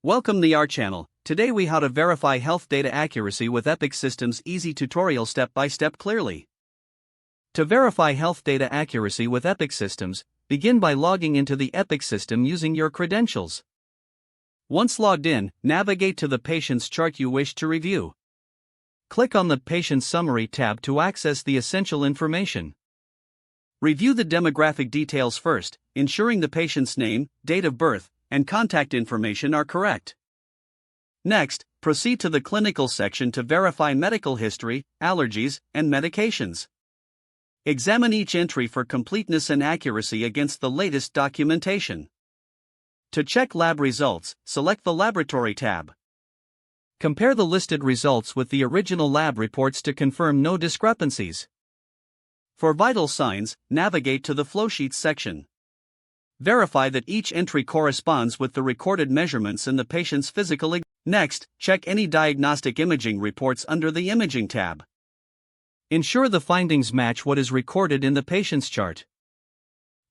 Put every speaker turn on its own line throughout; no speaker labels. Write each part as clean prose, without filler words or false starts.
Welcome to our channel. Today we how to verify health data accuracy with Epic Systems easy tutorial step by step clearly. To verify health data accuracy with Epic Systems, begin by logging into the Epic system using your credentials. Once logged in, navigate to the patient's chart you wish to review. Click on the Patient Summary tab to access the essential information. Review the demographic details first, ensuring the patient's name, date of birth, and contact information are correct. Next, proceed to the clinical section to verify medical history, allergies, and medications. Examine each entry for completeness and accuracy against the latest documentation. To check lab results, select the Laboratory tab. Compare the listed results with the original lab reports to confirm no discrepancies. For vital signs, navigate to the Flowsheets section. Verify that each entry corresponds with the recorded measurements in the patient's physical exam. Next, check any diagnostic imaging reports under the Imaging tab. Ensure the findings match what is recorded in the patient's chart.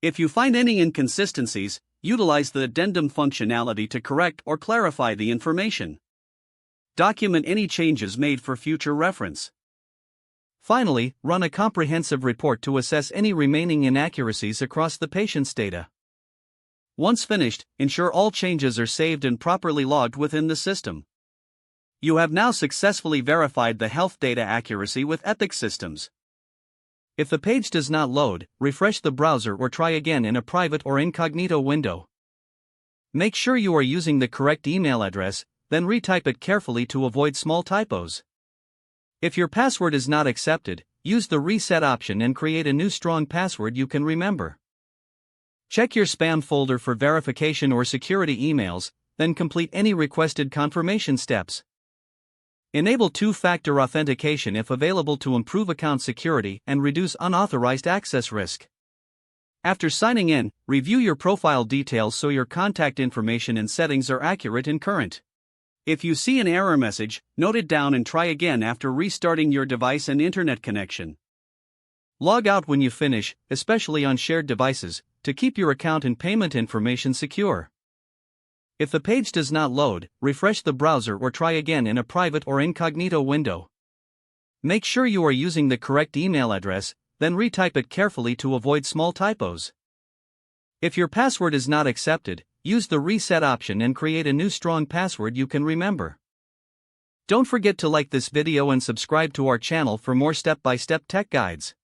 If you find any inconsistencies, utilize the addendum functionality to correct or clarify the information. Document any changes made for future reference. Finally, run a comprehensive report to assess any remaining inaccuracies across the patient's data. Once finished, ensure all changes are saved and properly logged within the system. You have now successfully verified the health data accuracy with Epic Systems. If the page does not load, refresh the browser or try again in a private or incognito window. Make sure you are using the correct email address, then retype it carefully to avoid small typos. If your password is not accepted, use the reset option and create a new strong password you can remember. Check your spam folder for verification or security emails, then complete any requested confirmation steps. Enable two-factor authentication if available to improve account security and reduce unauthorized access risk. After signing in, review your profile details so your contact information and settings are accurate and current. If you see an error message, note it down and try again after restarting your device and internet connection. Log out when you finish, especially on shared devices, to keep your account and payment information secure. If the page does not load, refresh the browser or try again in a private or incognito window. Make sure you are using the correct email address, then retype it carefully to avoid small typos. If your password is not accepted, use the reset option and create a new strong password you can remember. Don't forget to like this video and subscribe to our channel for more step-by-step tech guides.